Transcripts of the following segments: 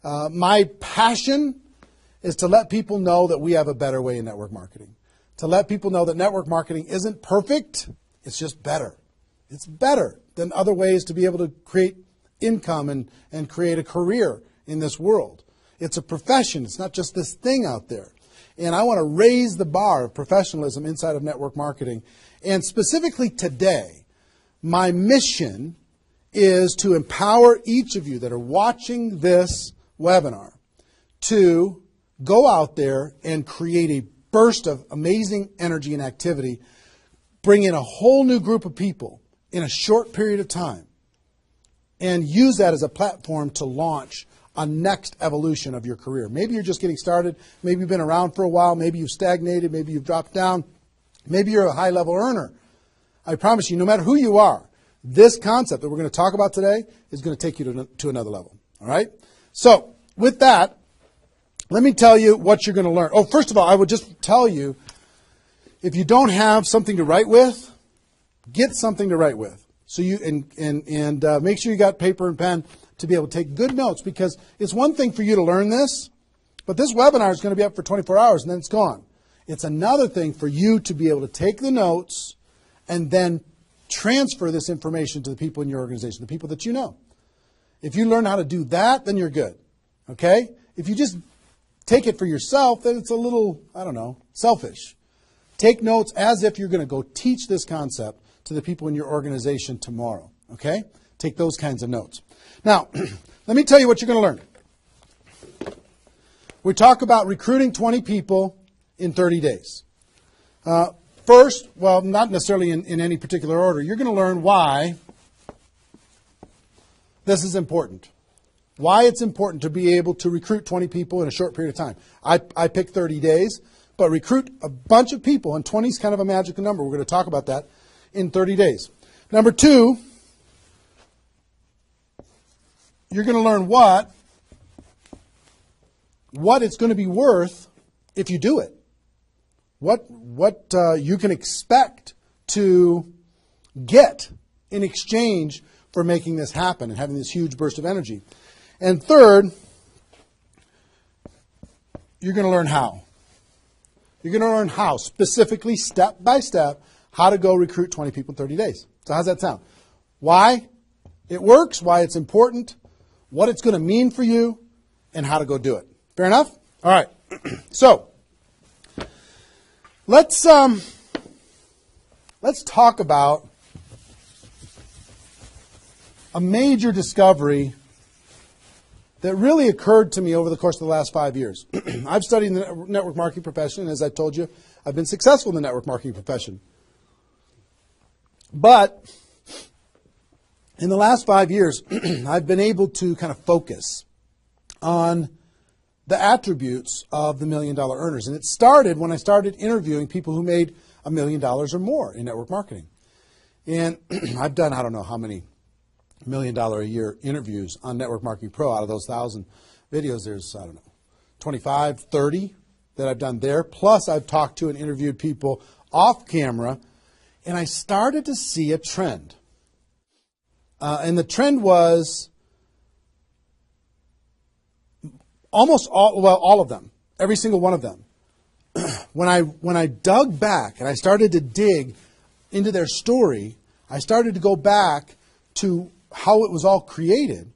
My passion is to let people know that we have a better way in network marketing. To let people know that network marketing isn't perfect, it's just better. It's better than other ways to be able to create income and create a career in this world. It's a profession. It's not just this thing out there. And I want to raise the bar of professionalism inside of network marketing. And specifically today, my mission is to empower each of you that are watching this webinar to go out there and create a burst of amazing energy and activity, bring in a whole new group of people in a short period of time, and use that as a platform to launch a next evolution of your career. Maybe you're just getting started. Maybe you've been around for a while. Maybe you've stagnated. Maybe you've dropped down. Maybe you're a high-level earner. I promise you, no matter who you are, this concept that we're going to talk about today is going to take you to another level. All right? So with that, let me tell you what you're going to learn. Oh, first of all, I would just tell you, if you don't have something to write with, get something to write with. So you and make sure you got paper and pen to be able to take good notes, because it's one thing for you to learn this, but this webinar is going to be up for 24 hours and then it's gone. It's another thing for you to be able to take the notes and then transfer this information to the people in your organization, the people that you know. If you learn how to do that, then you're good. Okay? If you just take it for yourself, then it's a little, I don't know, selfish. Take notes as if you're going to go teach this concept to the people in your organization tomorrow. Okay? Take those kinds of notes. Now, let me tell you what you're going to learn. We talk about recruiting 20 people in 30 days. First, well, not necessarily in any particular order, you're going to learn why this is important. Why it's important to be able to recruit 20 people in a short period of time. I picked 30 days, but recruit a bunch of people, and 20 is kind of a magical number. We're going to talk about that in 30 days. Number two, you're going to learn what it's going to be worth if you do it. What you can expect to get in exchange for making this happen and having this huge burst of energy. And third, you're going to learn how. You're going to learn how, specifically, step by step, how to go recruit 20 people in 30 days. So how's that sound? Why it works, why it's important, what it's going to mean for you, and how to go do it. Fair enough? All right. So let's talk about a major discovery that really occurred to me over the course of the last 5 years. I've studied the network marketing profession, and as I told you, I've been successful in the network marketing profession. But in the last 5 years, I've been able to kind of focus on the attributes of the $1 million earners. And it started when I started interviewing people who made $1 million or more in network marketing. And I've done, I don't know how many $1 million a year interviews on Network Marketing Pro. Out of those 1,000 videos, there's, I don't know, 25, 30 that I've done there. Plus, I've talked to and interviewed people off camera, and I started to see a trend. And the trend was almost all of them, every single one of them. When I dug back and I started to dig into their story, I started to go back to how it was all created.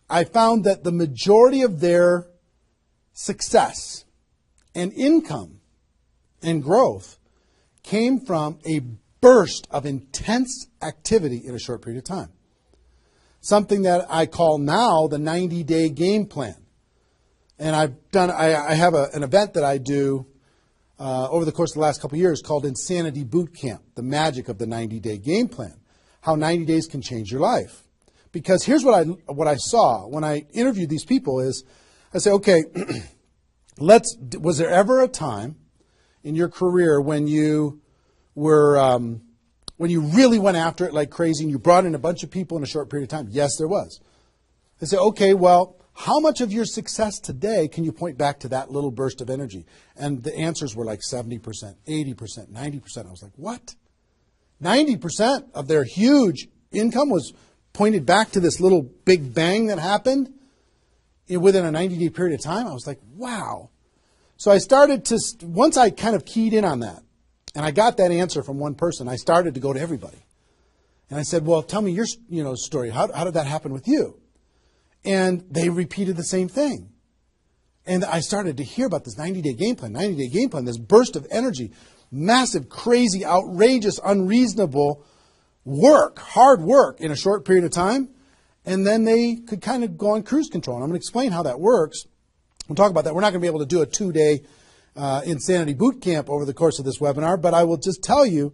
I found that the majority of their success and income and growth came from a burst of intense activity in a short period of time. Something that I call now the 90-day game plan. And I have an event that I do over the course of the last couple of years called Insanity Boot Camp, the magic of the 90-day game plan, how 90 days can change your life. Because here's what I saw when I interviewed these people is, I say, okay, was there ever a time in your career when you were, when you really went after it like crazy and you brought in a bunch of people in a short period of time? Yes, there was. They say, okay, well, how much of your success today can you point back to that little burst of energy? And the answers were like 70%, 80%, 90%. I was like, what? 90% of their huge income was pointed back to this little big bang that happened within a 90-day period of time. I was like, wow. So I started to, once I kind of keyed in on that, and I got that answer from one person, I started to go to everybody. And I said, well, tell me your story. How did that happen with you? And they repeated the same thing. And I started to hear about this 90-day game plan, this burst of energy, massive, crazy, outrageous, unreasonable work, hard work in a short period of time. And then they could kind of go on cruise control. And I'm going to explain how that works. We'll talk about that. We're not going to be able to do a 2-day insanity boot camp over the course of this webinar, but I will just tell you,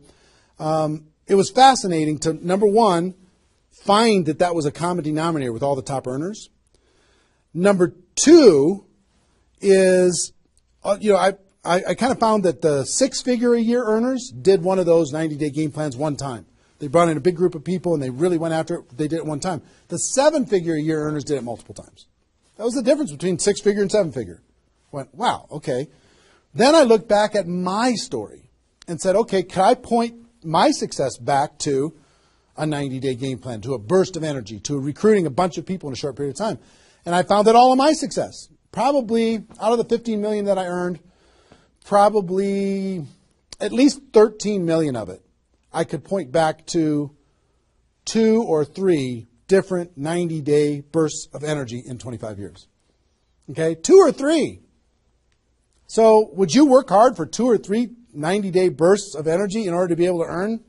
it was fascinating to, number one, find that was a common denominator with all the top earners. Number two is, I kind of found that the 6-figure-a-year earners did one of those 90-day game plans one time. They brought in a big group of people and they really went after it. They did it one time. The 7-figure-a-year earners did it multiple times. That was the difference between 6-figure and 7-figure. Went, wow, okay. Then I looked back at my story and said, okay, can I point my success back to a 90-day game plan, to a burst of energy, to recruiting a bunch of people in a short period of time? And I found that all of my success, probably out of the 15 million that I earned, probably at least 13 million of it, I could point back to 2 or 3 different 90-day bursts of energy in 25 years. Okay, 2 or 3. So would you work hard for 2 or 3 90-day bursts of energy in order to be able to earn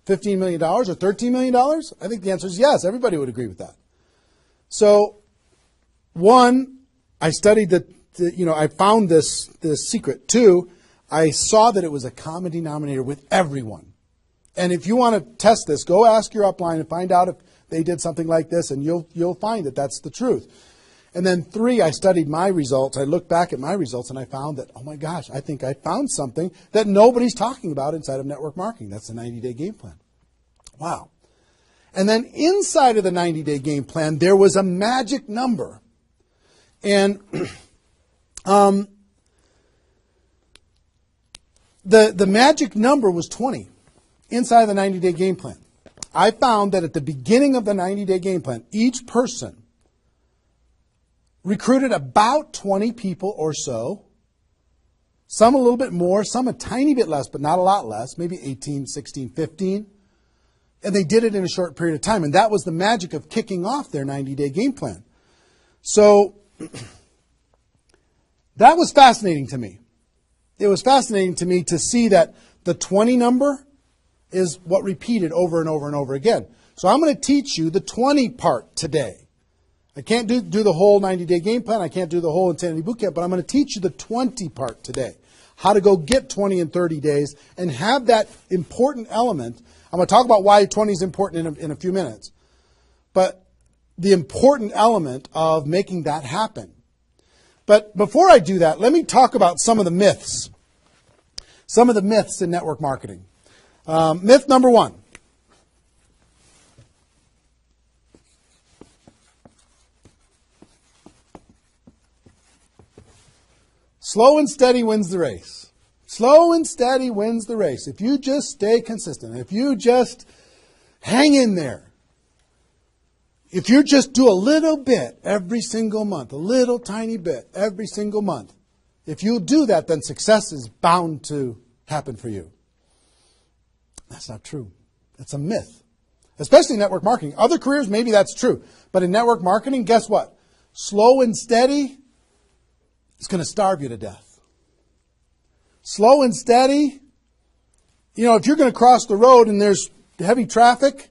$15 million or $13 million? I think the answer is yes. Everybody would agree with that. So, one, I studied I found this secret. 2, I saw that it was a common denominator with everyone. And if you want to test this, go ask your upline and find out if they did something like this, and you'll find that that's the truth. And then 3, I studied my results. I looked back at my results and I found that, oh my gosh, I think I found something that nobody's talking about inside of network marketing. That's the 90-day game plan. Wow. And then inside of the 90-day game plan, there was a magic number. And the magic number was 20 inside of the 90-day game plan. I found that at the beginning of the 90-day game plan, each person recruited about 20 people or so, some a little bit more, some a tiny bit less, but not a lot less, maybe 18, 16, 15. And they did it in a short period of time. And that was the magic of kicking off their 90-day game plan. So that was fascinating to me. It was fascinating to me to see that the 20 number is what repeated over and over and over again. So I'm going to teach you the 20 part today. I can't do the whole 90-day game plan. I can't do the whole Insanity Bootcamp, but I'm going to teach you the 20 part today. How to go get 20 in 30 days and have that important element. I'm going to talk about why 20 is important in a few minutes. But the important element of making that happen. But before I do that, let me talk about some of the myths. Some of the myths in network marketing. Myth number 1. Slow and steady wins the race. Slow and steady wins the race. If you just stay consistent, if you just hang in there, if you just do a little bit every single month, a little tiny bit every single month, if you do that, then success is bound to happen for you. That's not true. That's a myth. Especially in network marketing. Other careers, maybe that's true. But in network marketing, guess what? Slow and steady, it's going to starve you to death. Slow and steady, if you're going to cross the road and there's heavy traffic,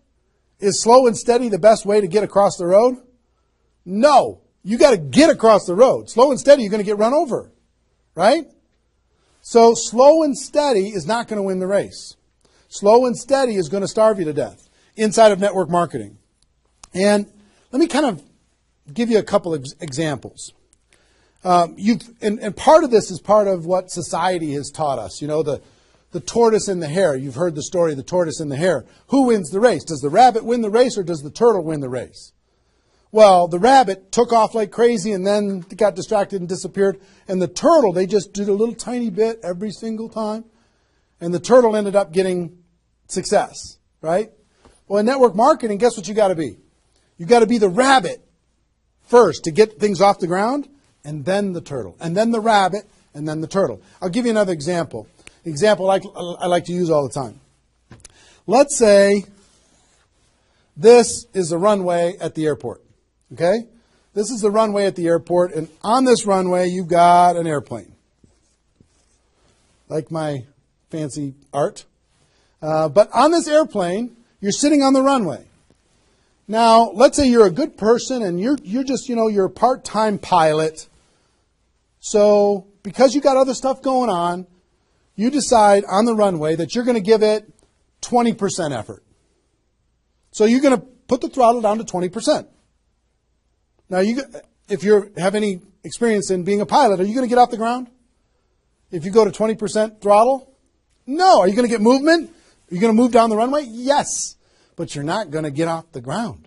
is slow and steady the best way to get across the road? No. You got to get across the road. Slow and steady, you're going to get run over. Right? So slow and steady is not going to win the race. Slow and steady is going to starve you to death inside of network marketing. And let me kind of give you a couple of examples. And part of this is part of what society has taught us. The tortoise and the hare. You've heard the story of the tortoise and the hare. Who wins the race? Does the rabbit win the race or does the turtle win the race? Well, the rabbit took off like crazy and then got distracted and disappeared. And the turtle, they just did a little tiny bit every single time. And the turtle ended up getting success, right? Well, in network marketing, guess what you got to be? You got to be the rabbit first to get things off the ground, and then the turtle, and then the rabbit, and then the turtle. I'll give you another example. Example I like to use all the time. Let's say this is the runway at the airport. Okay? This is the runway at the airport, and on this runway you've got an airplane. Like my fancy art. But on this airplane, you're sitting on the runway. Now, let's say you're a good person and you're just, you're a part-time pilot. So, because you got other stuff going on, you decide on the runway that you're going to give it 20% effort. So you're going to put the throttle down to 20%. Now, if you have any experience in being a pilot, are you going to get off the ground? If you go to 20% throttle? No. Are you going to get movement? Are you going to move down the runway? Yes. But you're not going to get off the ground.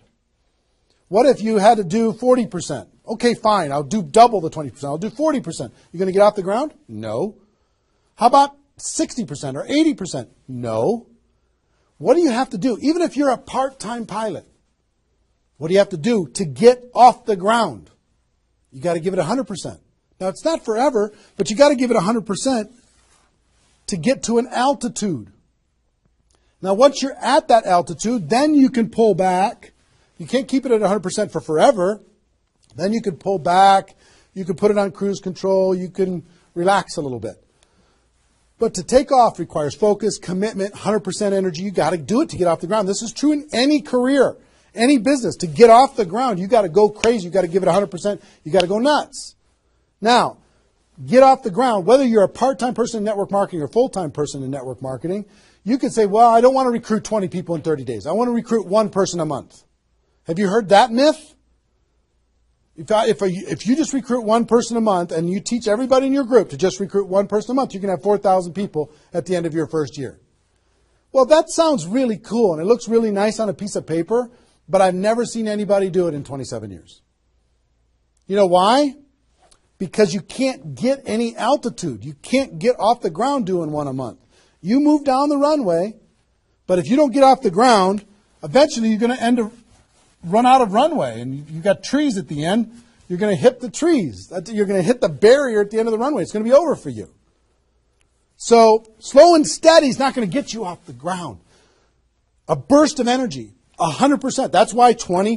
What if you had to do 40%? Okay, fine. I'll do double the 20%. I'll do 40%. You going to get off the ground? No. How about 60% or 80%? No. What do you have to do? Even if you're a part-time pilot, what do you have to do to get off the ground? You got to give it 100%. Now, it's not forever, but you got to give it 100% to get to an altitude. Now, once you're at that altitude, then you can pull back. You can't keep it at 100% for forever. Then you can pull back. You can put it on cruise control. You can relax a little bit. But to take off requires focus, commitment, 100% energy. You got to do it to get off the ground. This is true in any career, any business. To get off the ground, you got to go crazy. You got to give it 100%. You got to go nuts. Now, get off the ground. Whether you're a part-time person in network marketing or full-time person in network marketing, you could say, well, I don't want to recruit 20 people in 30 days. I want to recruit one person a month. Have you heard that myth? If you just recruit one person a month and you teach everybody in your group to just recruit one person a month, you can have 4,000 people at the end of your first year. Well, that sounds really cool and it looks really nice on a piece of paper, but I've never seen anybody do it in 27 years. You know why? Because you can't get any altitude. You can't get off the ground doing one a month. You move down the runway, but if you don't get off the ground, eventually you're going to run out of runway, and you've got trees at the end. You're going to hit the trees. You're going to hit the barrier at the end of the runway. It's going to be over for you. So slow and steady is not going to get you off the ground. A burst of energy, 100%. That's why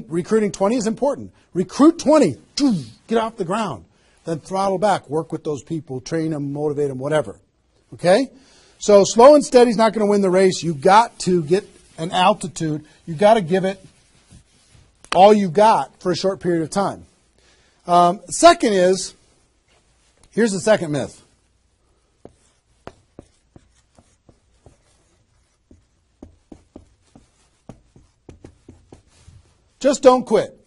recruiting 20 is important. Recruit 20, get off the ground. Then throttle back, work with those people, train them, motivate them, whatever. Okay? So slow and steady is not going to win the race. You've got to get an altitude. You've got to give it all you got for a short period of time. Second is, here's the second myth. Just don't quit.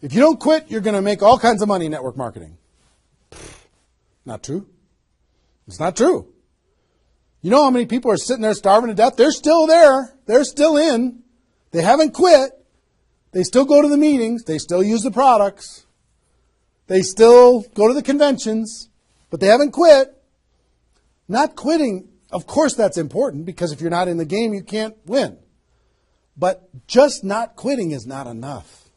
If you don't quit, you're going to make all kinds of money in network marketing. Not true. It's not true. You know how many people are sitting there starving to death? They're still there. They're still in. They haven't quit. They still go to the meetings. They still use the products. They still go to the conventions. But they haven't quit. Not quitting, of course that's important, because if you're not in the game, you can't win. But just not quitting is not enough.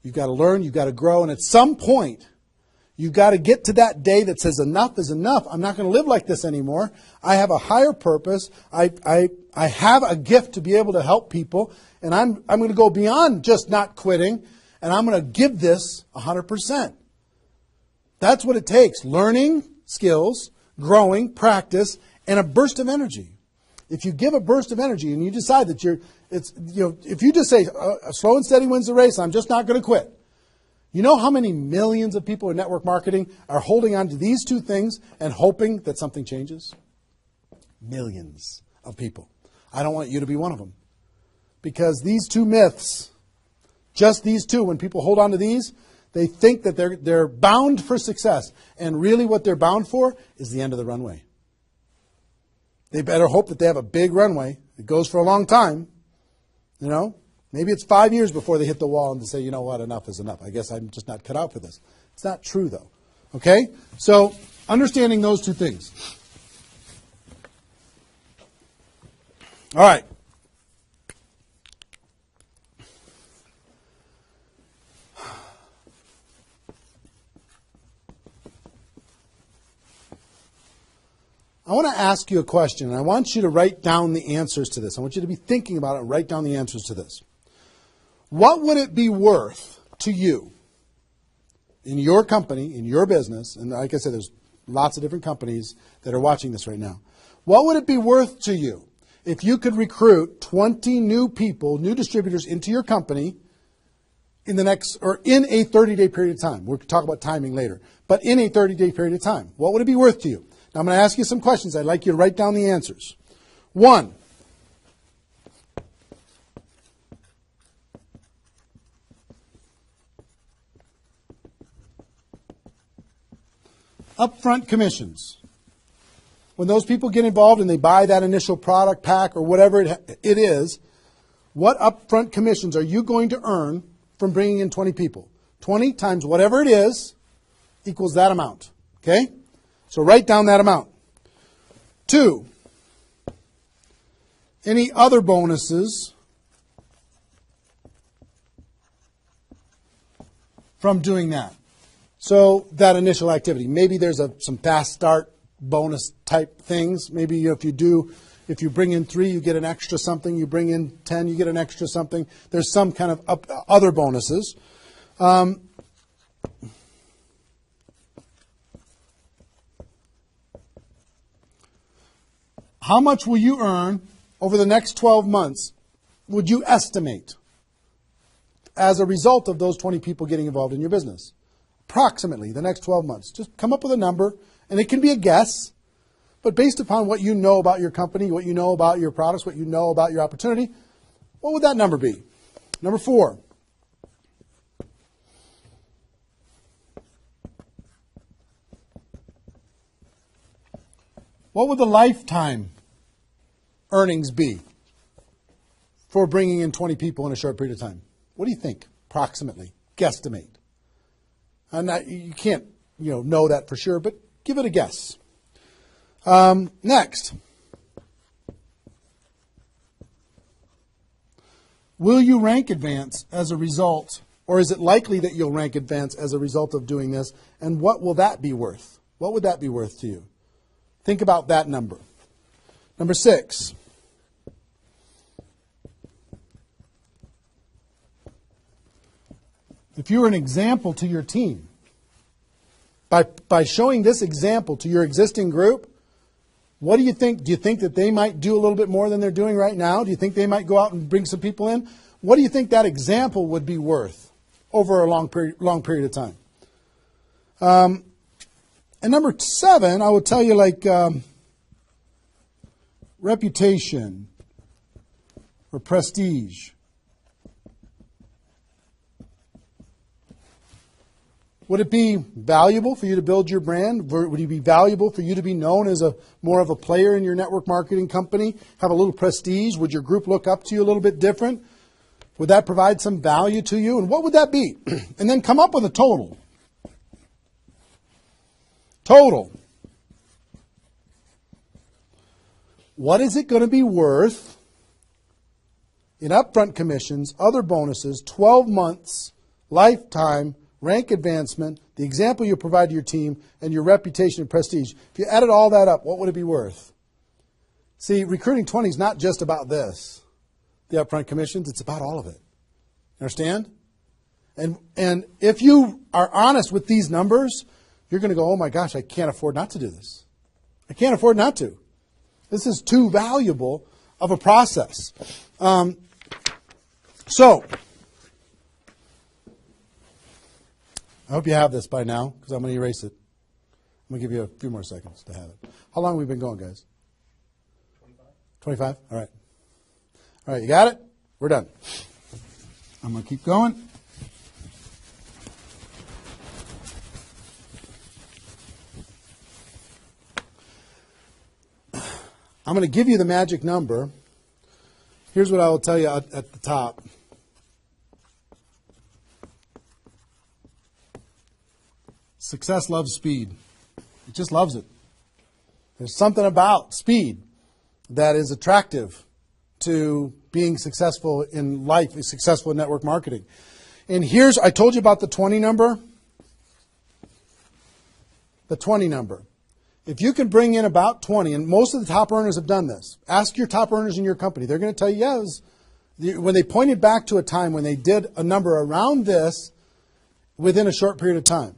You've got to learn. You've got to grow. And at some point, you've got to get to that day that says enough is enough. I'm not going to live like this anymore. I have a higher purpose. I have a gift to be able to help people. And I'm going to go beyond just not quitting. And I'm going to give this 100%. That's what it takes. Learning skills, growing, practice, and a burst of energy. If you give a burst of energy and you decide that if you just say slow and steady wins the race, I'm just not going to quit. You know how many millions of people in network marketing are holding on to these two things and hoping that something changes? Millions of people. I don't want you to be one of them. Because these two myths, just these two, when people hold on to these, they think that they're bound for success. And really what they're bound for is the end of the runway. They better hope that they have a big runway. It goes for a long time. You know, maybe it's 5 years before they hit the wall and they say, you know what, enough is enough. I guess I'm just not cut out for this. It's not true, though. Okay? So, understanding those two things. All right. I want to ask you a question, and I want you to write down the answers to this. I want you to be thinking about it and write down the answers to this. What would it be worth to you in your company, in your business, and like I said, there's lots of different companies that are watching this right now. What would it be worth to you if you could recruit 20 new people, new distributors into your company in a 30-day period of time? We'll talk about timing later, but in a 30-day period of time. What would it be worth to you? Now, I'm going to ask you some questions. I'd like you to write down the answers. 1, upfront commissions. When those people get involved and they buy that initial product pack or whatever it is, what upfront commissions are you going to earn from bringing in 20 people? 20 times whatever it is equals that amount. Okay? So write down that amount. 2, any other bonuses from doing that? So that initial activity. Maybe there's some fast start bonus type things. Maybe if you bring in 3, you get an extra something. You bring in 10, you get an extra something. There's some kind of other bonuses. How much will you earn over the next 12 months, would you estimate, as a result of those 20 people getting involved in your business? Approximately the next 12 months. Just come up with a number, and it can be a guess, but based upon what you know about your company, what you know about your products, what you know about your opportunity, what would that number be? Number 4. What would the lifetime earnings be for bringing in 20 people in a short period of time? What do you think, approximately? Guesstimate. And you can't, know that for sure, but give it a guess. Next. Will you rank advance as a result, or is it likely that you'll rank advance as a result of doing this? And what will that be worth? What would that be worth to you? Think about that number. Number 6. If you were an example to your team, by showing this example to your existing group, what do you think? Do you think that they might do a little bit more than they're doing right now? Do you think they might go out and bring some people in? What do you think that example would be worth over a long period of time? And number 7, I will tell you, reputation or prestige. Would it be valuable for you to build your brand? Would it be valuable for you to be known as more of a player in your network marketing company? Have a little prestige? Would your group look up to you a little bit different? Would that provide some value to you? And what would that be? And then come up with a total. Total. What is it going to be worth in upfront commissions, other bonuses, 12 months, lifetime, rank advancement, the example you provide to your team, and your reputation and prestige? If you added all that up, what would it be worth? See, recruiting 20 is not just about this, the upfront commissions. It's about all of it. Understand? And if you are honest with these numbers, you're going to go, oh my gosh, I can't afford not to do this. I can't afford not to. This is too valuable of a process. So, I hope you have this by now, because I'm going to erase it. I'm going to give you a few more seconds to have it. How long have we been going, guys? 25? All right. All right, you got it? We're done. I'm going to keep going. I'm going to give you the magic number. Here's what I will tell you at the top. Success loves speed. It just loves it. There's something about speed that is attractive to being successful in life, successful in network marketing. And I told you about the 20 number. The 20 number. If you can bring in about 20, and most of the top earners have done this, ask your top earners in your company. They're going to tell you, when they pointed back to a time when they did a number around this within a short period of time,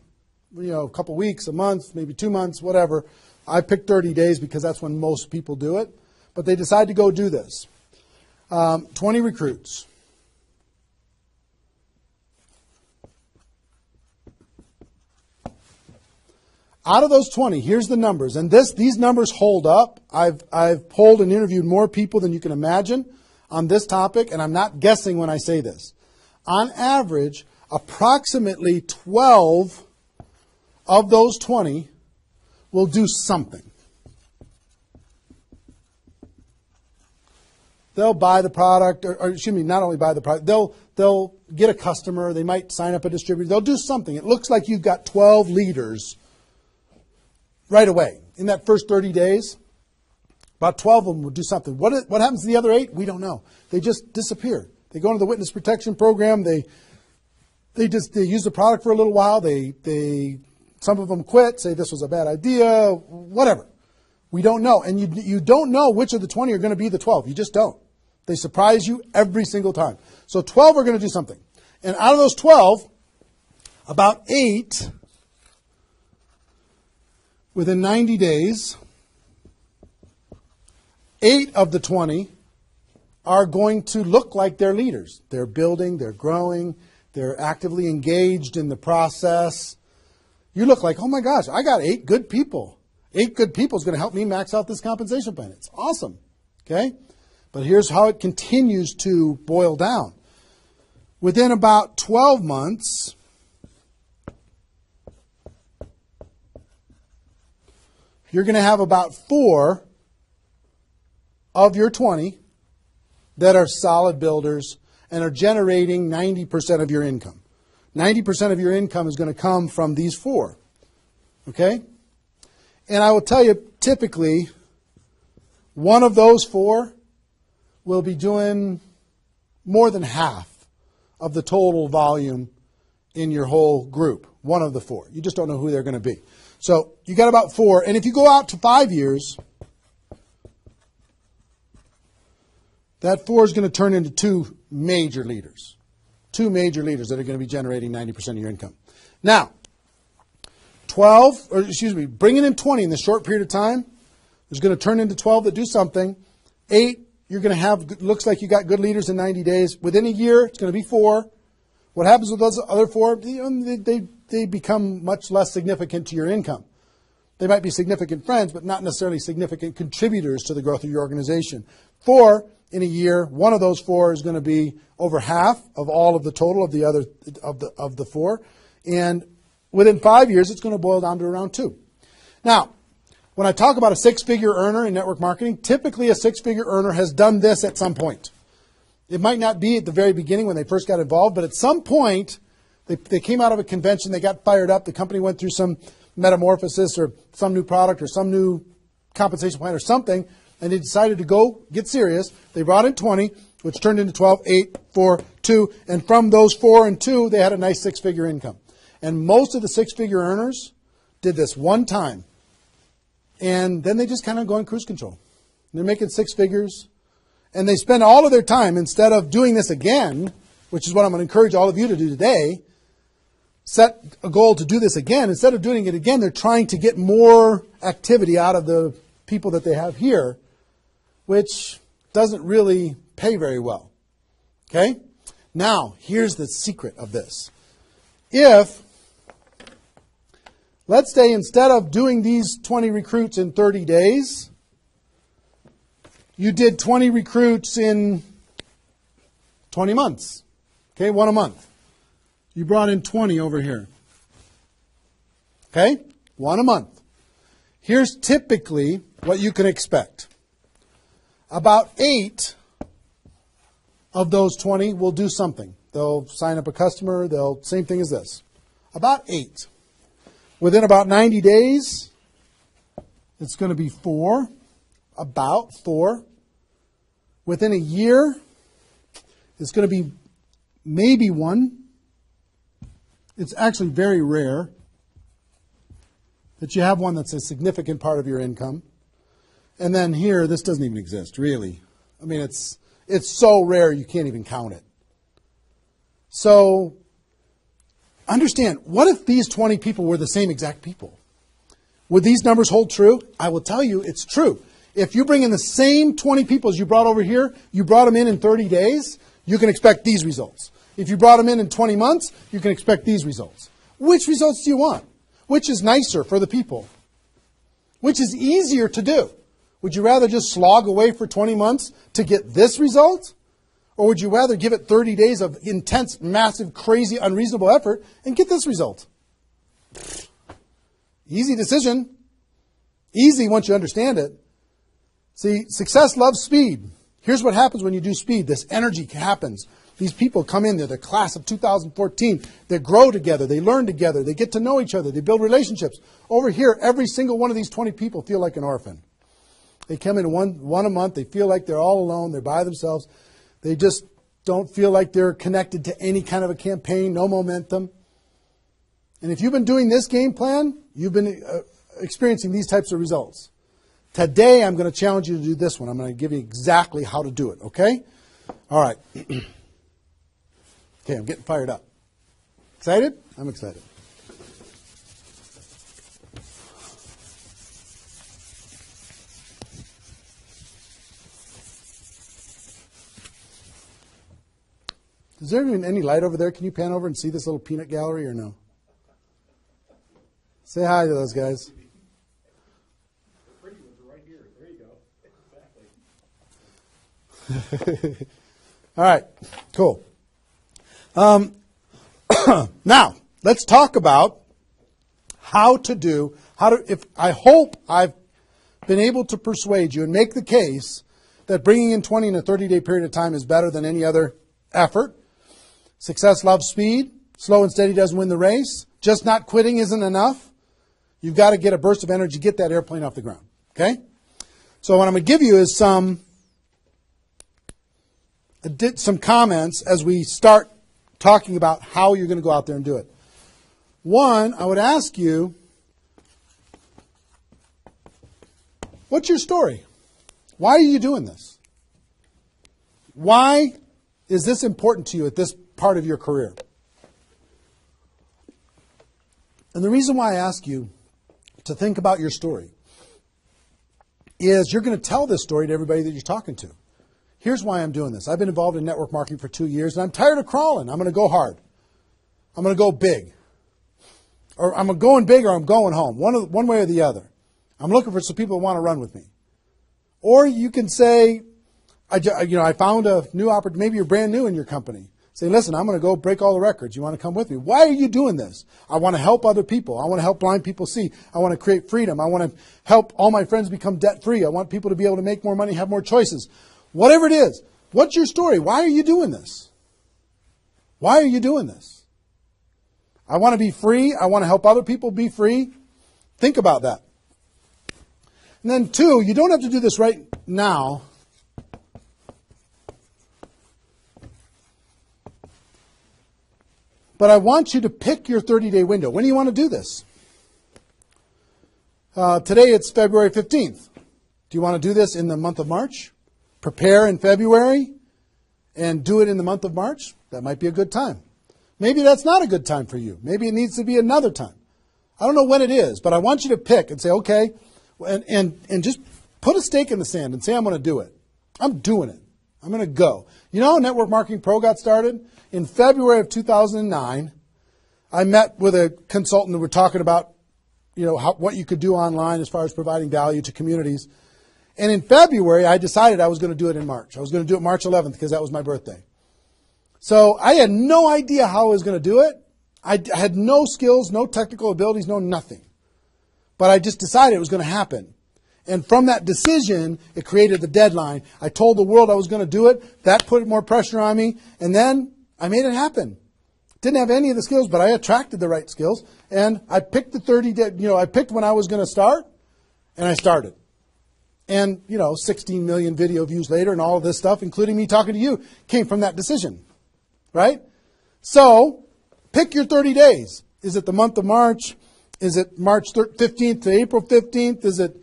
a couple weeks, a month, maybe 2 months, whatever. I picked 30 days because that's when most people do it. But they decide to go do this. 20 recruits. Out of those 20, here's the numbers. And these numbers hold up. I've polled and interviewed more people than you can imagine on this topic, and I'm not guessing when I say this. On average, approximately 12 of those 20 will do something. They'll buy the product, or excuse me, not only buy the product, they'll get a customer, they might sign up a distributor, they'll do something. It looks like you've got 12 leaders right away. In that first 30 days, about 12 of them will do something. What happens to the other 8? We don't know. They just disappear. They go into the witness protection program, they use the product for a little while, some of them quit, say this was a bad idea, whatever. We don't know. And you don't know which of the 20 are going to be the 12. You just don't. They surprise you every single time. So 12 are going to do something. And out of those 12, about 8, within 90 days, 8 of the 20 are going to look like they're leaders. They're building, they're growing, they're actively engaged in the process. You look like, oh my gosh, I got 8 good people. 8 good people is going to help me max out this compensation plan. It's awesome. Okay? But here's how it continues to boil down. Within about 12 months, you're going to have about 4 of your 20 that are solid builders and are generating 90% of your income. 90% of your income is going to come from these 4. Okay? And I will tell you, typically, one of those 4 will be doing more than half of the total volume in your whole group. One of the 4. You just don't know who they're going to be. So you got about 4. And if you go out to 5 years, that 4 is going to turn into 2 major leaders. 2 major leaders that are going to be generating 90% of your income. Now, bringing in 20 in this short period of time is going to turn into 12 that do something. 8, you're going to have, looks like you got good leaders in 90 days. Within a year, it's going to be 4. What happens with those other 4? They become much less significant to your income. They might be significant friends, but not necessarily significant contributors to the growth of your organization. 4, in a year, one of those 4 is going to be over half of all of the total of the other of the 4. And within 5 years, it's going to boil down to around 2. Now, when I talk about a 6-figure earner in network marketing, typically a 6-figure earner has done this at some point. It might not be at the very beginning when they first got involved, but at some point, they came out of a convention, they got fired up, the company went through some metamorphosis or some new product or some new compensation plan or something, and they decided to go get serious. They brought in 20, which turned into 12, 8, 4, 2, and from those 4 and 2, they had a nice 6-figure income. And most of the 6-figure earners did this one time, and then they just kind of go in cruise control. They're making 6 figures, and they spend all of their time, instead of doing this again, which is what I'm going to encourage all of you to do today, set a goal to do this again. Instead of doing it again, they're trying to get more activity out of the people that they have here, which doesn't really pay very well. Okay? Now, here's the secret of this. If, let's say instead of doing these 20 recruits in 30 days, you did 20 recruits in 20 months. Okay, 1 a month. You brought in 20 over here. Okay, 1 a month. Here's typically what you can expect. About 8 of those 20 will do something. They'll sign up a customer. Same thing as this. About 8. Within about 90 days, it's going to be 4. About 4. Within a year, it's going to be maybe 1. It's actually very rare. that you have one that's a significant part of your income. And then here, this doesn't even exist, really. I mean, it's so rare you can't even count it. So understand, what if these 20 people were the same exact people? Would these numbers hold true? I will tell you it's true. If you bring in the same 20 people as you brought over here, you brought them in 30 days, you can expect these results. If you brought them in 20 months, you can expect these results. Which results do you want? Which is nicer for the people? Which is easier to do? Would you rather just slog away for 20 months to get this result? Or would you rather give it 30 days of intense, massive, crazy, unreasonable effort and get this result? Easy decision. Easy once you understand it. See, success loves speed. Here's what happens when you do speed. This energy happens. These people come in, they're the class of 2014. They grow together, they learn together, they get to know each other, they build relationships. Over here, every single one of these 20 people feel like an orphan. They come in one a month, they feel like they're all alone, they're by themselves. They just don't feel like they're connected to any kind of a campaign, no momentum. And if you've been doing this game plan, you've been experiencing these types of results. Today, I'm going to challenge you to do this one. I'm going to give you exactly how to do it, okay? All right. Okay, I'm getting fired up. Excited? I'm excited. Is there even any light over there? Can you pan over and see this little peanut gallery or no? Say hi to those guys. The pretty ones are right here. There you go. Exactly. All right, cool. Now, let's talk about I hope I've been able to persuade you and make the case that bringing in 20 in a 30-day period of time is better than any other effort. Success loves speed. Slow and steady doesn't win the race. Just not quitting isn't enough. You've got to get a burst of energy, get that airplane off the ground. Okay? So what I'm going to give you is some comments as we start talking about how you're going to go out there and do it. One, I would ask you, what's your story? Why are you doing this? Why is this important to you at this part of your career? And the reason why I ask you to think about your story is you're going to tell this story to everybody that you're talking to. Here's why I'm doing this. I've been involved in network marketing for 2 years, and I'm tired of crawling. I'm going to go hard. I'm going to go big. Or I'm going big or I'm going home. One way or the other. I'm looking for some people who want to run with me. Or you can say, I found a new opportunity. Maybe you're brand new in your company. Say, listen, I'm going to go break all the records. You want to come with me? Why are you doing this? I want to help other people. I want to help blind people see. I want to create freedom. I want to help all my friends become debt-free. I want people to be able to make more money, have more choices. Whatever it is, what's your story? Why are you doing this? Why are you doing this? I want to be free. I want to help other people be free. Think about that. And then 2, you don't have to do this right now. But I want you to pick your 30-day window. When do you want to do this? Today it's February 15th. Do you want to do this in the month of March? Prepare in February and do it in the month of March? That might be a good time. Maybe that's not a good time for you. Maybe it needs to be another time. I don't know when it is, but I want you to pick and say, okay, and just put a stake in the sand and say, I'm going to do it. I'm doing it. I'm going to go. You know how Network Marketing Pro got started? In February of 2009, I met with a consultant and we're talking about, what you could do online as far as providing value to communities. And in February, I decided I was going to do it in March. I was going to do it March 11th because that was my birthday. So I had no idea how I was going to do it. I had no skills, no technical abilities, no nothing. But I just decided it was going to happen. And from that decision, it created the deadline. I told the world I was going to do it. That put more pressure on me. And then I made it happen. Didn't have any of the skills, but I attracted the right skills. And I picked the 30 day, I picked when I was going to start, and I started. And, 16 million video views later and all of this stuff, including me talking to you, came from that decision. Right? So, pick your 30 days. Is it the month of March? Is it March 15th to April 15th? Is it,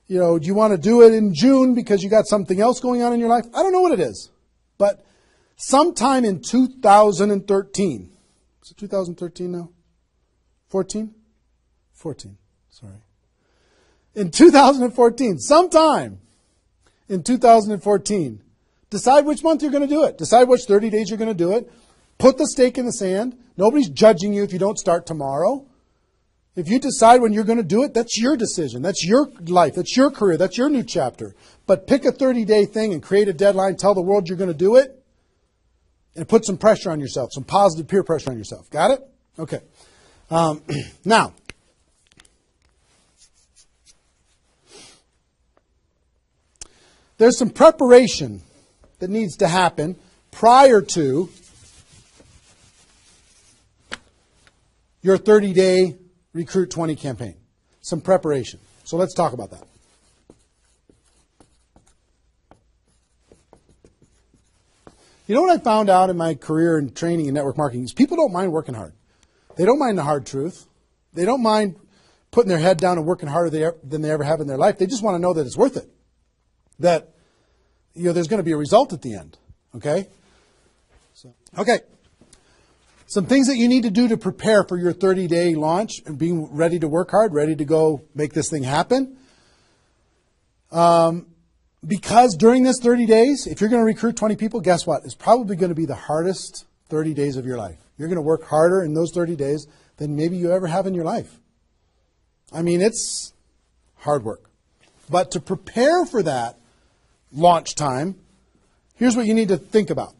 do you want to do it in June because you got something else going on in your life? I don't know what it is. But sometime in 2013, is it 2013 now? 14? 14, sorry. In 2014, sometime in 2014, decide which month you're going to do it. Decide which 30 days you're going to do it. Put the stake in the sand. Nobody's judging you if you don't start tomorrow. If you decide when you're going to do it, that's your decision. That's your life. That's your career. That's your new chapter. But pick a 30-day thing and create a deadline. Tell the world you're going to do it. And put some pressure on yourself, some positive peer pressure on yourself. Got it? Okay. Now, there's some preparation that needs to happen prior to your 30-day Recruit 20 campaign. Some preparation. So let's talk about that. You know what I found out in my career in training and network marketing is people don't mind working hard. They don't mind the hard truth. They don't mind putting their head down and working harder than they ever have in their life. They just want to know that it's worth it. That there's going to be a result at the end. Okay? Okay. Some things that you need to do to prepare for your 30-day launch and being ready to work hard, ready to go make this thing happen. Because during this 30 days, if you're going to recruit 20 people, guess what? It's probably going to be the hardest 30 days of your life. You're going to work harder in those 30 days than maybe you ever have in your life. I mean, it's hard work. But to prepare for that launch time, here's what you need to think about.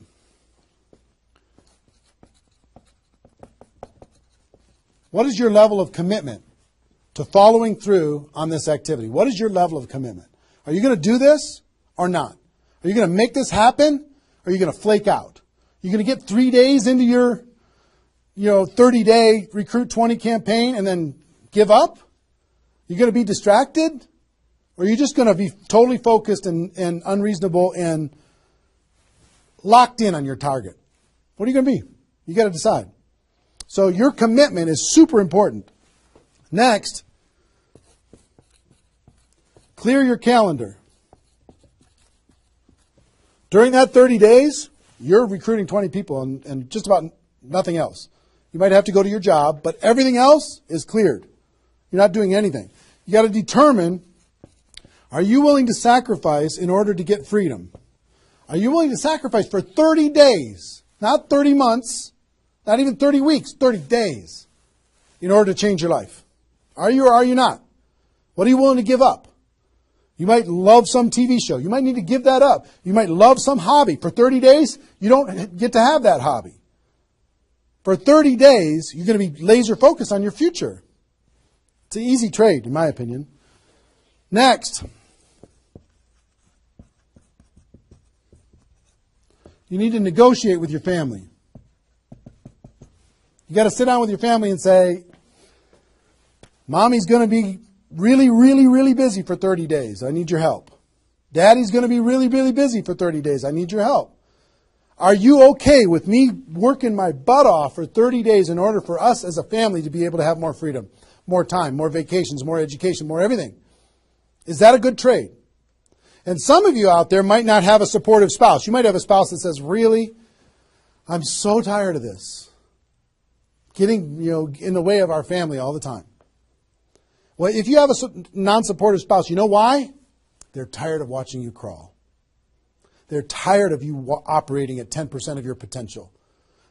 What is your level of commitment to following through on this activity? What is your level of commitment? Are you going to do this or not? Are you going to make this happen or are you going to flake out? You're going to get 3 days into your 30-day Recruit 20 campaign and then give up? You're going to be distracted? Or are you just going to be totally focused and unreasonable and locked in on your target? What are you going to be? You got to decide. So your commitment is super important. Next, clear your calendar. During that 30 days, you're recruiting 20 people and just about nothing else. You might have to go to your job, but everything else is cleared. You're not doing anything. You got to determine, are you willing to sacrifice in order to get freedom? Are you willing to sacrifice for 30 days, not 30 months, not even 30 weeks, 30 days, in order to change your life? Are you or are you not? What are you willing to give up? You might love some TV show. You might need to give that up. You might love some hobby. For 30 days, you don't get to have that hobby. For 30 days, you're going to be laser focused on your future. It's an easy trade, in my opinion. Next, you need to negotiate with your family. You got to sit down with your family and say, Mommy's going to be really, really, really busy for 30 days. I need your help. Daddy's going to be really, really busy for 30 days. I need your help. Are you okay with me working my butt off for 30 days in order for us as a family to be able to have more freedom, more time, more vacations, more education, more everything? Is that a good trade? And some of you out there might not have a supportive spouse. You might have a spouse that says, really, I'm so tired of this. Getting, in the way of our family all the time. Well, if you have a non-supportive spouse, you know why? They're tired of watching you crawl. They're tired of you operating at 10% of your potential.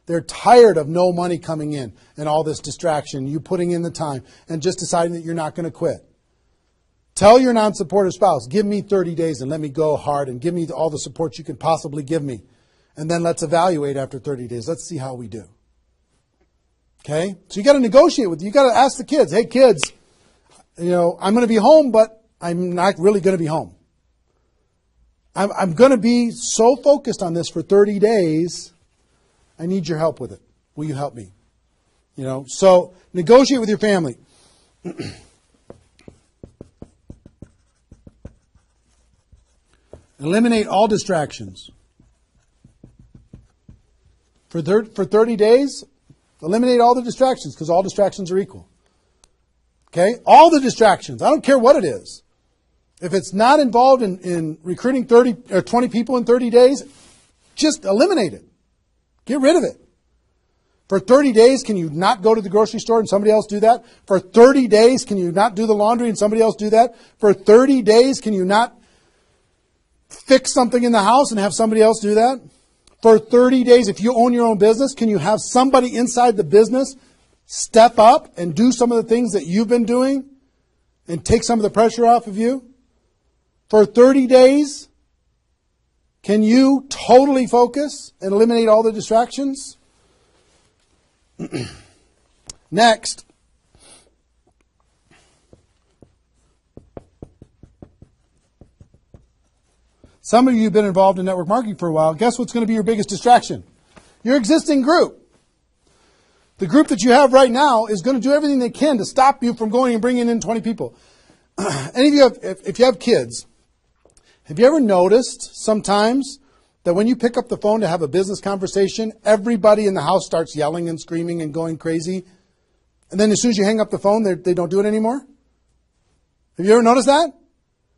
They're tired of no money coming in and all this distraction, you putting in the time and just deciding that you're not going to quit. Tell your non-supportive spouse, give me 30 days and let me go hard and give me all the support you can possibly give me. And then let's evaluate after 30 days. Let's see how we do. Okay? So you got to negotiate with, you got to ask the kids, hey kids, I'm going to be home, but I'm not really going to be home. I'm going to be so focused on this for 30 days. I need your help with it. Will you help me? So negotiate with your family. Eliminate all distractions. For 30 days, eliminate all the distractions because all distractions are equal. Okay? All the distractions. I don't care what it is. If it's not involved in recruiting 30 or 20 people in 30 days, just eliminate it. Get rid of it. For 30 days, can you not go to the grocery store and somebody else do that? For 30 days, can you not do the laundry and somebody else do that? For 30 days, can you not fix something in the house and have somebody else do that? For 30 days, if you own your own business, can you have somebody inside the business step up and do some of the things that you've been doing and take some of the pressure off of you? For 30 days, can you totally focus and eliminate all the distractions? Next, some of you have been involved in network marketing for a while. Guess what's going to be your biggest distraction? Your existing group. The group that you have right now is going to do everything they can to stop you from going and bringing in 20 people. Any of you have, if you have kids, have you ever noticed sometimes that when you pick up the phone to have a business conversation, everybody in the house starts yelling and screaming and going crazy? And then as soon as you hang up the phone, they don't do it anymore? Have you ever noticed that?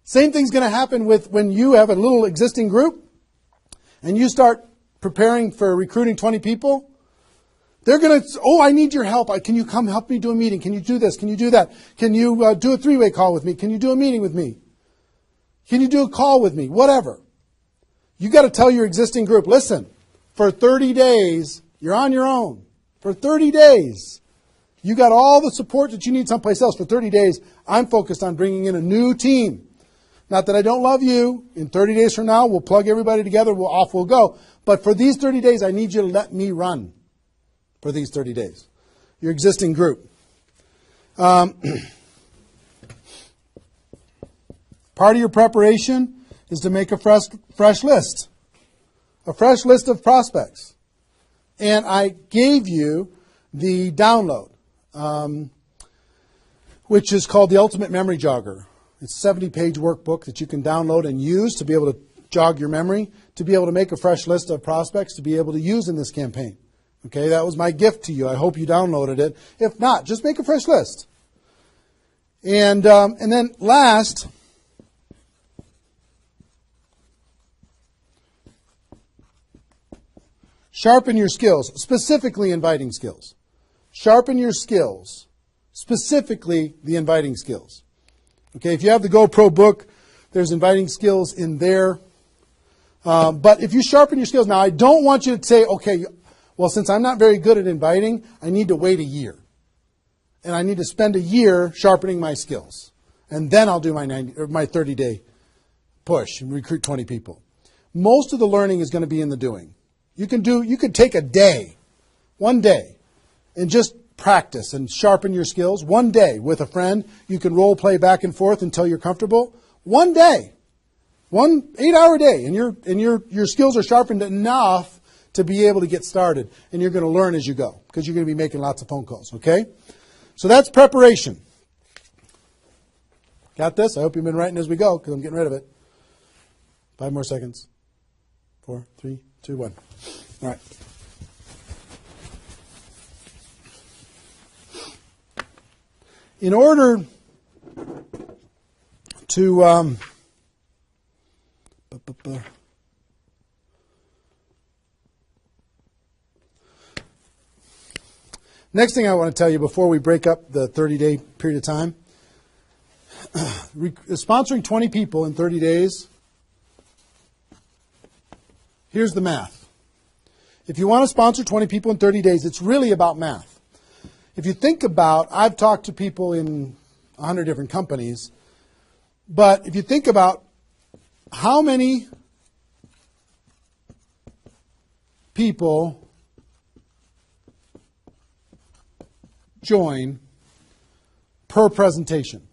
Same thing's going to happen with when you have a little existing group and you start preparing for recruiting 20 people. They're going to, oh, I need your help. Can you come help me do a meeting? Can you do this? Can you do that? Can you do a three-way call with me? Can you do a meeting with me? Can you do a call with me? Whatever. You got to tell your existing group, listen, for 30 days, you're on your own. For 30 days, you got all the support that you need someplace else. For 30 days, I'm focused on bringing in a new team. Not that I don't love you. In 30 days from now, we'll plug everybody together. Off we'll go. But for these 30 days, I need you to let me run for these 30 days. Your existing group. Part of your preparation is to make a fresh list. A fresh list of prospects. And I gave you the download, which is called the Ultimate Memory Jogger. It's a 70-page workbook that you can download and use to be able to jog your memory, to be able to make a fresh list of prospects to be able to use in this campaign. Okay, that was my gift to you. I hope you downloaded it. If not, just make a fresh list. And then last, sharpen your skills, specifically inviting skills. Sharpen your skills, specifically the inviting skills. Okay, if you have the GoPro book, there's inviting skills in there. But if you sharpen your skills, now I don't want you to say, okay, well, since I'm not very good at inviting, I need to wait a year. And I need to spend a year sharpening my skills. And then I'll do my 30-day push and recruit 20 people. Most of the learning is going to be in the doing. You could take a day, one day, and just practice and sharpen your skills. One day with a friend, you can role play back and forth until you're comfortable. One day, 1 8-hour day, and your skills are sharpened enough to be able to get started. And you're going to learn as you go because you're going to be making lots of phone calls, okay? So that's preparation. Got this? I hope you've been writing as we go because I'm getting rid of it. 5 more seconds. 4, 3, 2, 1. All right. In order to next thing I want to tell you before we break up the 30-day period of time, sponsoring 20 people in 30 days, here's the math. If you want to sponsor 20 people in 30 days, it's really about math. If you think about, I've talked to people in 100 different companies, but if you think about how many people join per presentation.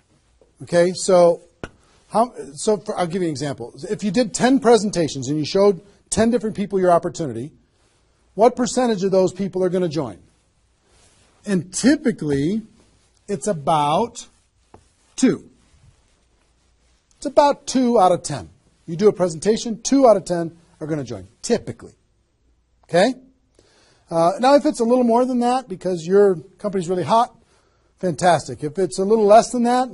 Okay, so I'll give you an example. If you did 10 presentations and you showed 10 different people your opportunity, what percentage of those people are going to join? And typically, it's about 2. It's about 2 out of 10. You do a presentation, 2 out of 10 are going to join, typically. Okay? Now, if it's a little more than that because your company's really hot, fantastic. If it's a little less than that,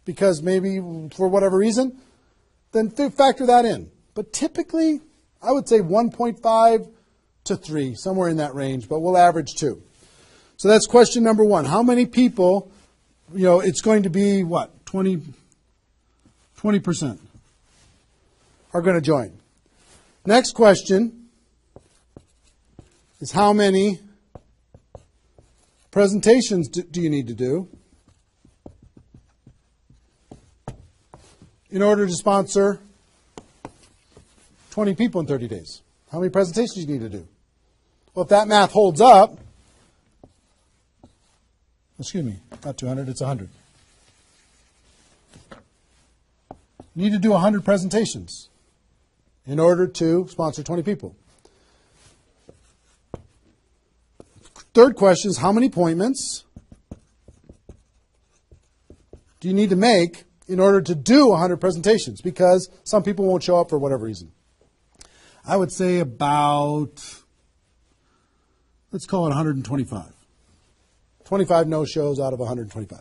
because maybe for whatever reason, then factor that in. But typically, I would say 1.5 to 3, somewhere in that range, but we'll average 2. So that's question number 1. How many people, it's going to be what? 20% are going to join. Next question is how many presentations do you need to do in order to sponsor 20 people in 30 days? How many presentations do you need to do? Well, if that math holds up, excuse me, not 200, it's 100. You need to do 100 presentations in order to sponsor 20 people. Third question is how many appointments do you need to make in order to do 100 presentations? Because some people won't show up for whatever reason. I would say about, let's call it 125. 25 no-shows out of 125.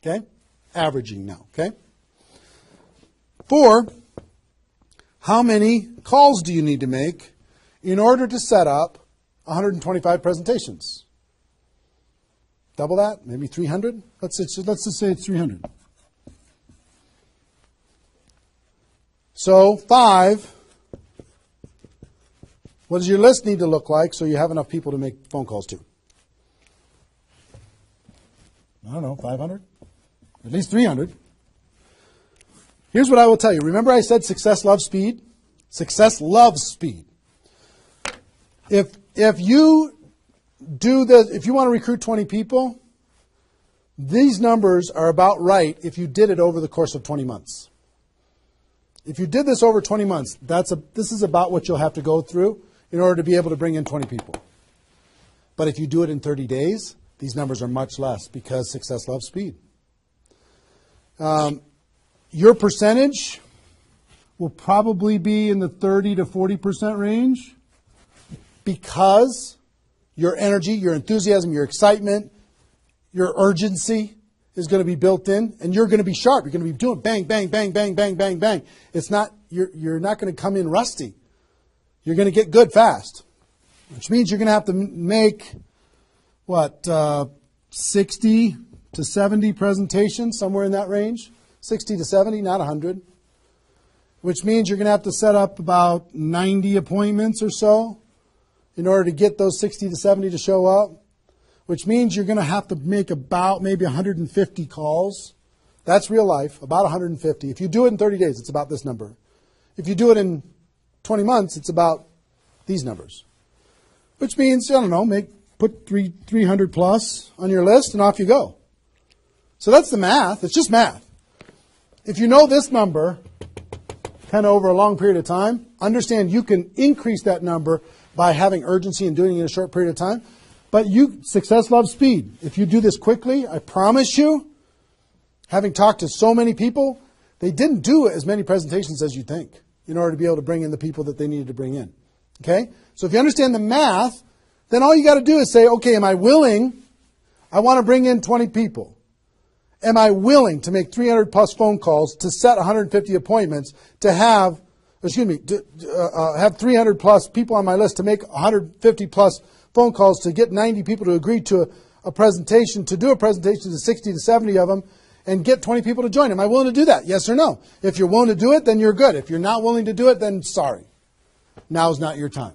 Okay? Averaging now. Okay? 4, how many calls do you need to make in order to set up 125 presentations? Double that? Maybe 300? Let's just say it's 300. So 5, what does your list need to look like so you have enough people to make phone calls to? I don't know, 500? At least 300. Here's what I will tell you. Remember I said success loves speed? Success loves speed. If you do this, if you want to recruit 20 people, these numbers are about right if you did it over the course of 20 months. If you did this over 20 months, this is about what you'll have to go through in order to be able to bring in 20 people. But if you do it in 30 days, these numbers are much less because success loves speed. Your percentage will probably be in the 30 to 40% range because your energy, your enthusiasm, your excitement, your urgency is going to be built in, and you're going to be sharp. You're going to be doing bang, bang, bang, bang, bang, bang, bang. It's not, you're not going to come in rusty. You're going to get good fast, which means you're going to have to make, 60 to 70 presentations, somewhere in that range. 60 to 70, not 100. Which means you're going to have to set up about 90 appointments or so in order to get those 60 to 70 to show up. Which means you're going to have to make about maybe 150 calls. That's real life, about 150. If you do it in 30 days, it's about this number. If you do it in 20 months, it's about these numbers. Which means, put 300 plus on your list and off you go. So that's the math. It's just math. If you know this number, kind of over a long period of time, understand you can increase that number by having urgency and doing it in a short period of time. But success loves speed. If you do this quickly, I promise you, having talked to so many people, they didn't do as many presentations as you think in order to be able to bring in the people that they needed to bring in. Okay? So if you understand the math, then all you got to do is say, okay, am I willing? I want to bring in 20 people. Am I willing to make 300 plus phone calls to set 150 appointments to have 300 plus people on my list to make 150 plus phone calls to get 90 people to agree to a presentation, to do a presentation to 60 to 70 of them and get 20 people to join? Am I willing to do that? Yes or no? If you're willing to do it, then you're good. If you're not willing to do it, then sorry. Now's not your time.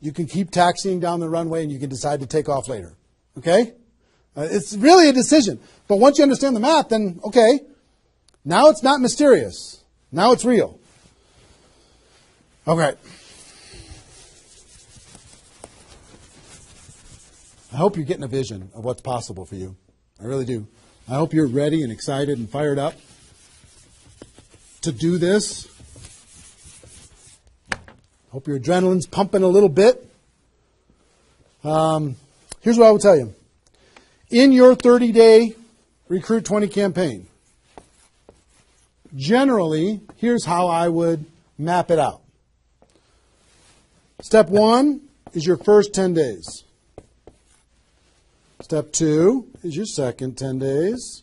You can keep taxiing down the runway and you can decide to take off later. Okay? It's really a decision. But once you understand the math, then okay, now it's not mysterious. Now it's real. Okay. I hope you're getting a vision of what's possible for you. I really do. I hope you're ready and excited and fired up to do this. I hope your adrenaline's pumping a little bit. Here's what I will tell you. In your 30-day Recruit 20 campaign, generally, here's how I would map it out. Step 1 is your first 10 days. Step 2 is your second 10 days.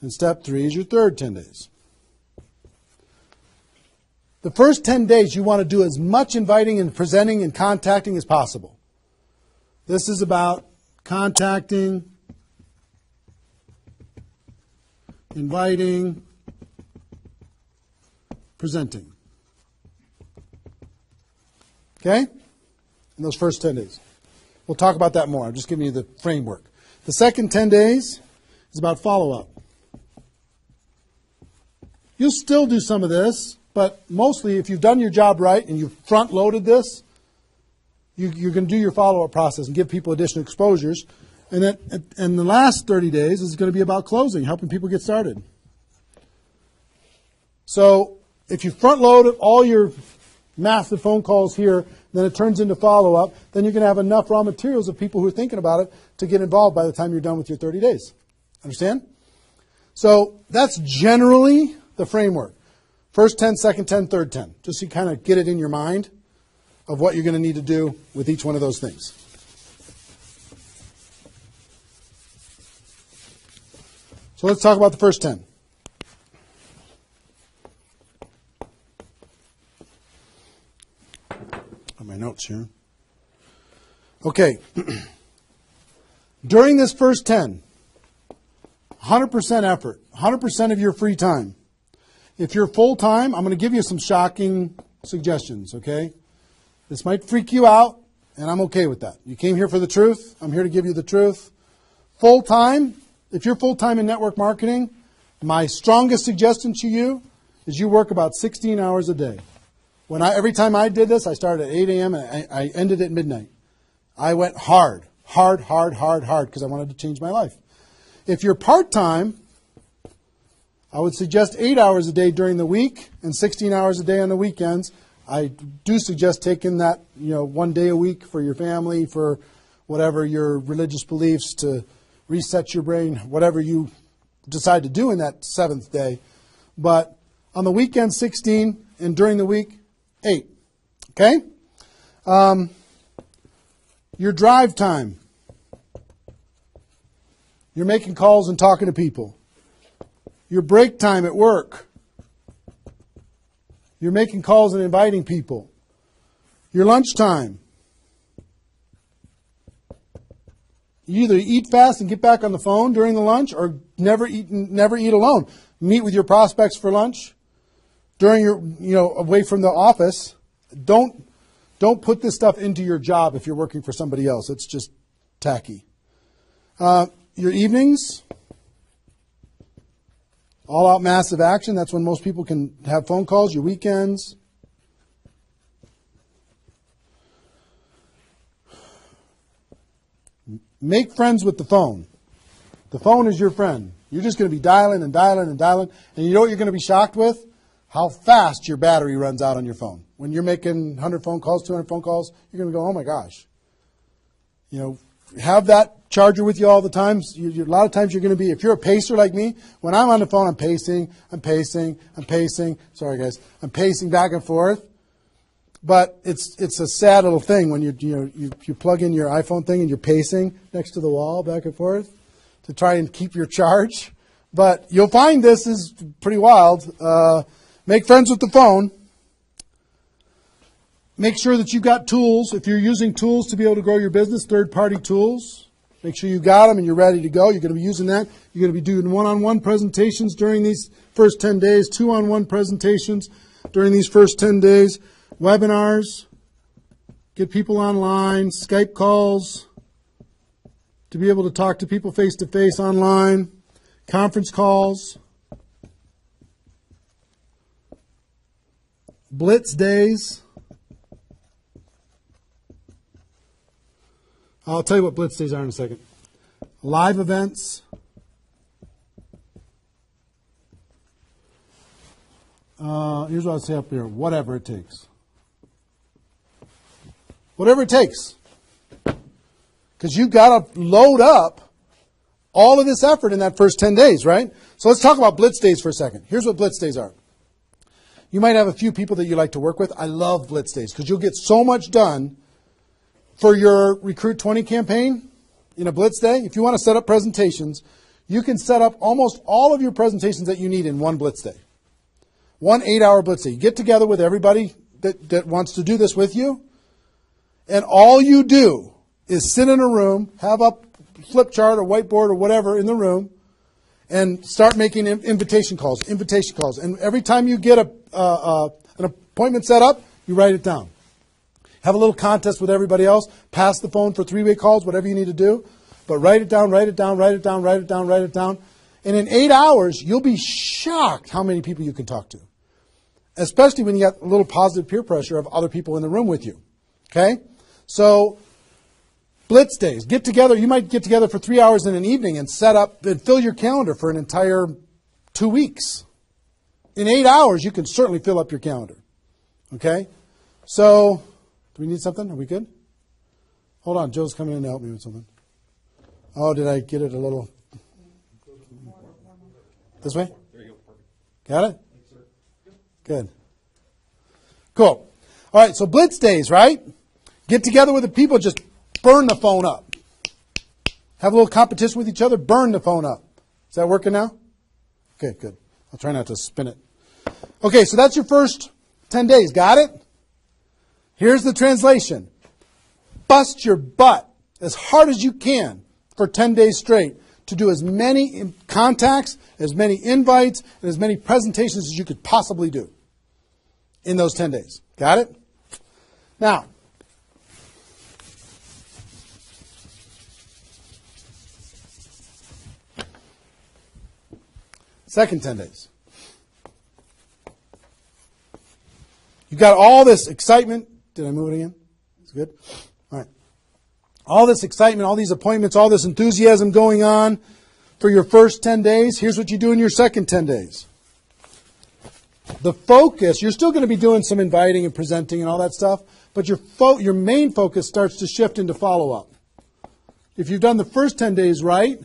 And step 3 is your third 10 days. The first 10 days you want to do as much inviting and presenting and contacting as possible. This is about contacting, inviting, presenting. Okay? In those first 10 days. We'll talk about that more. I'm just giving you the framework. The second 10 days is about follow-up. You'll still do some of this, but mostly if you've done your job right and you've front-loaded this, you're going to do your follow-up process and give people additional exposures. And the last 30 days is going to be about closing, helping people get started. So if you front-load all your massive phone calls here, then it turns into follow-up, then you're going to have enough raw materials of people who are thinking about it to get involved by the time you're done with your 30 days. Understand? So that's generally the framework. First 10, second 10, third 10. Just so you kind of get it in your mind of what you're going to need to do with each one of those things. So let's talk about the first 10. On my notes here. Okay. During this first 10, 100% effort, 100% of your free time. If you're full-time, I'm going to give you some shocking suggestions, okay? This might freak you out, and I'm okay with that. You came here for the truth. I'm here to give you the truth. Full-time, if you're full-time in network marketing, my strongest suggestion to you is you work about 16 hours a day. Every time I did this, I started at 8 a.m. and I ended at midnight. I went hard, because I wanted to change my life. If you're part-time, I would suggest 8 hours a day during the week and 16 hours a day on the weekends. I do suggest taking that, 1 day a week for your family, for whatever your religious beliefs, to reset your brain, whatever you decide to do in that seventh day. But on the weekend, 16, and during the week, 8. Okay? Your drive time. You're making calls and talking to people. Your break time at work. You're making calls and inviting people. Your lunch time. You either eat fast and get back on the phone during the lunch, or never eat alone. Meet with your prospects for lunch. During your, away from the office. Don't put this stuff into your job if you're working for somebody else. It's just tacky. Your evenings. All-out massive action. That's when most people can have phone calls. Your weekends. Make friends with the phone. The phone is your friend. You're just going to be dialing and dialing and dialing. And you know what you're going to be shocked with? How fast your battery runs out on your phone. When you're making 100 phone calls, 200 phone calls, you're going to go, oh my gosh. Have that charger with you all the time. A lot of times you're going to be, if you're a pacer like me, when I'm on the phone, I'm pacing. Sorry guys. I'm pacing back and forth. But it's a sad little thing when you plug in your iPhone thing and you're pacing next to the wall back and forth to try and keep your charge. But you'll find this is pretty wild. Make friends with the phone. Make sure that you've got tools. If you're using tools to be able to grow your business, third-party tools, make sure you got them and you're ready to go. You're going to be using that. You're going to be doing one-on-one presentations during these first 10 days, two-on-one presentations during these first 10 days, webinars, get people online, Skype calls, to be able to talk to people face-to-face online, conference calls, blitz days. I'll tell you what blitz days are in a second. Live events. Here's what I'll say up here. Whatever it takes. Whatever it takes. Because you've got to load up all of this effort in that first 10 days, right? So let's talk about blitz days for a second. Here's what blitz days are. You might have a few people that you like to work with. I love blitz days because you'll get so much done for your Recruit 20 campaign. in a Blitz day, if you want to set up presentations, you can set up almost all of your presentations that you need in one Blitz day. 1 8-hour Blitz day. You get together with everybody that wants to do this with you, and all you do is sit in a room, have a flip chart or whiteboard or whatever in the room, and start making invitation calls. And every time you get an appointment set up, you write it down. Have a little contest with everybody else. Pass the phone for 3-way calls, whatever you need to do. But write it down. And in 8 hours, you'll be shocked how many people you can talk to. Especially when you got a little positive peer pressure of other people in the room with you. Okay? So, Blitz days. Get together. You might get together for 3 hours in an evening and set up and fill your calendar for an entire 2 weeks. In 8 hours, you can certainly fill up your calendar. Okay? So, do we need something? Are we good? Hold on. Joe's coming in to help me with something. Oh, did I get it a little? This way? There you go. Perfect. Got it? Good. Cool. All right, so Blitz days, right? Get together with the people, just burn the phone up. Have a little competition with each other, burn the phone up. Is that working now? Okay, good. I'll try not to spin it. Okay, so that's your first 10 days. Got it? Here's the translation. Bust your butt as hard as you can for 10 days straight to do as many contacts, as many invites, and as many presentations as you could possibly do in those 10 days. Got it? Now, second 10 days. You got all this excitement. Did I move it again? It's good? All right. All this excitement, all these appointments, all this enthusiasm going on for your first 10 days. Here's what you do in your second 10 days. The focus, you're still going to be doing some inviting and presenting and all that stuff, but your main focus starts to shift into follow-up. If you've done the first 10 days right,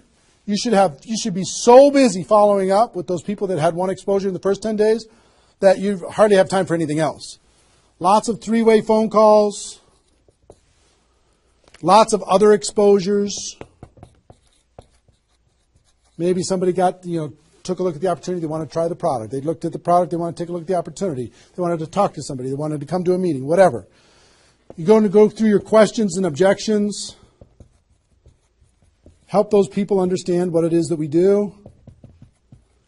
you should be so busy following up with those people that had one exposure in the first 10 days that you hardly have time for anything else. Lots of 3-way phone calls, lots of other exposures. Maybe somebody took a look at the opportunity, they want to try the product. They looked at the product, they want to take a look at the opportunity. They wanted to talk to somebody, they wanted to come to a meeting, whatever. You're going to go through your questions and objections. Help those people understand what it is that we do.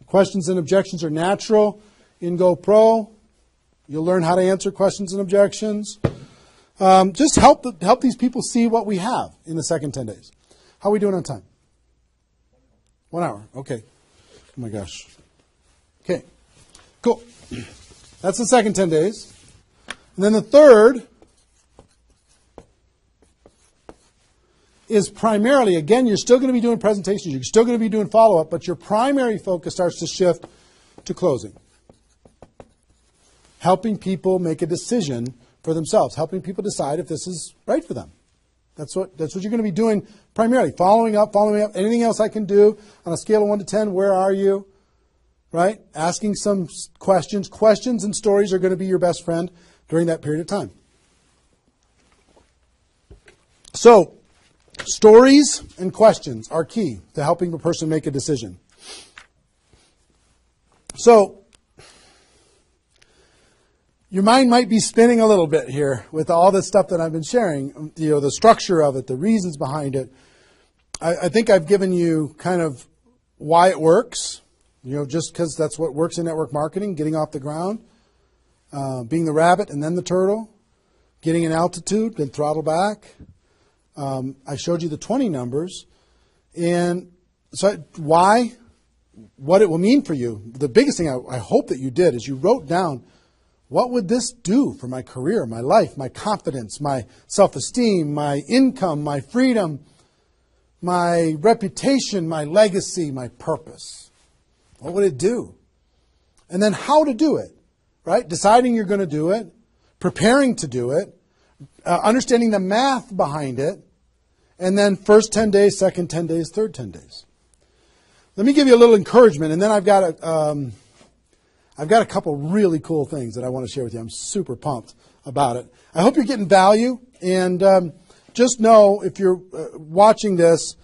Questions and objections are natural in GoPro. You'll learn how to answer questions and objections. Just help these people see what we have in the second 10 days. How are we doing on time? 1 hour. Okay. Oh my gosh. Okay. Cool. That's the second 10 days. And then the third is primarily, again, you're still going to be doing presentations, you're still going to be doing follow-up, but your primary focus starts to shift to closing. Helping people make a decision for themselves, helping people decide if this is right for them. That's what you're going to be doing primarily, following up, anything else I can do on a scale of 1 to 10, where are you? Right? Asking some questions. Questions and stories are going to be your best friend during that period of time. So, stories and questions are key to helping a person make a decision. So, your mind might be spinning a little bit here with all this stuff that I've been sharing, the structure of it, the reasons behind it. I think I've given you kind of why it works, just because that's what works in network marketing, getting off the ground, being the rabbit and then the turtle, getting an altitude, then throttle back. I showed you the 20 numbers. And so why, what it will mean for you. The biggest thing I hope that you did is you wrote down, what would this do for my career, my life, my confidence, my self-esteem, my income, my freedom, my reputation, my legacy, my purpose? What would it do? And then how to do it, right? Deciding you're going to do it, preparing to do it, understanding the math behind it, and then first 10 days, second 10 days, third 10 days. Let me give you a little encouragement, and then I've got a couple really cool things that I want to share with you. I'm super pumped about it. I hope you're getting value, and just know if you're watching this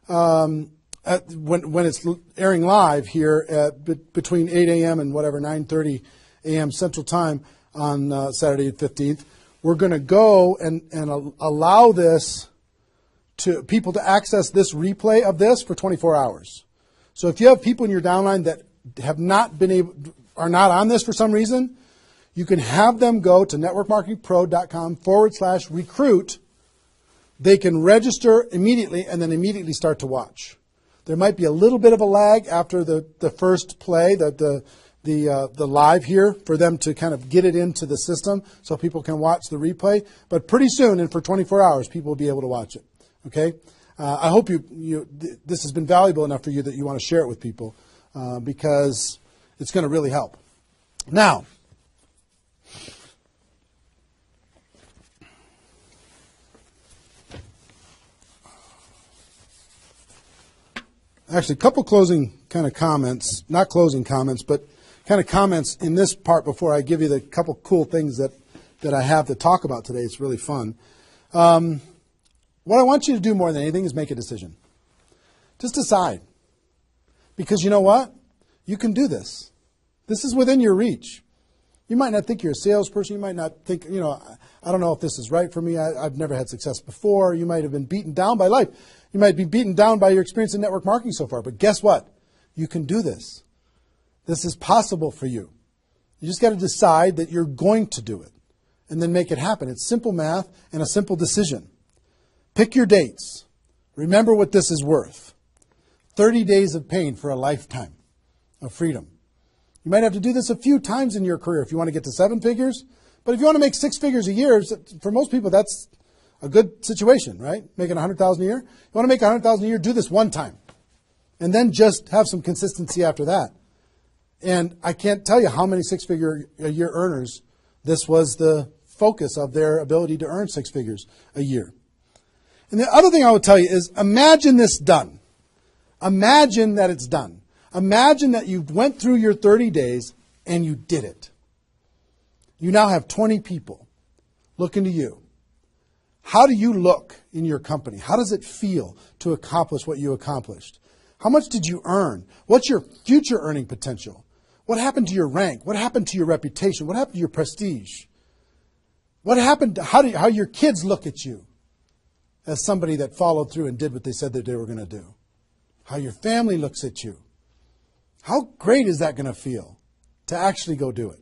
when it's airing live here between 8 a.m. and whatever 9:30 a.m. Central Time on Saturday the 15th, we're going to go and allow this to people to access this replay of this for 24 hours. So if you have people in your downline that have not been able, are not on this for some reason, you can have them go to networkmarketingpro.com/recruit. They can register immediately and then immediately start to watch. There might be a little bit of a lag after the first play, the live here, for them to kind of get it into the system so people can watch the replay. But pretty soon, and for 24 hours, people will be able to watch it. Okay? I hope this has been valuable enough for you that you want to share it with people because it's going to really help. Now, actually, a couple closing kind of comments, not closing comments, but kind of comments in this part before I give you the couple cool things that I have to talk about today. It's really fun. What I want you to do more than anything is make a decision. Just decide. Because you know what? You can do this. This is within your reach. You might not think you're a salesperson. You might not think, I don't know if this is right for me. I've never had success before. You might have been beaten down by life. You might be beaten down by your experience in network marketing so far. But guess what? You can do this. This is possible for you. You just got to decide that you're going to do it and then make it happen. It's simple math and a simple decision. Pick your dates. Remember what this is worth. 30 days of pain for a lifetime of freedom. You might have to do this a few times in your career if you want to get to 7 figures. But if you want to make 6 figures a year, for most people, that's a good situation, right? Making $100,000 a year. You want to make $100,000 a year, do this one time. And then just have some consistency after that. And I can't tell you how many 6-figure a year earners this was the focus of their ability to earn 6 figures a year. And the other thing I would tell you is imagine this done. Imagine that it's done. Imagine that you went through your 30 days and you did it. You now have 20 people looking to you. How do you look in your company? How does it feel to accomplish what you accomplished? How much did you earn? What's your future earning potential? What happened to your rank? What happened to your reputation? What happened to your prestige? What happened to how your kids look at you as somebody that followed through and did what they said that they were going to do? How your family looks at you? How great is that going to feel to actually go do it?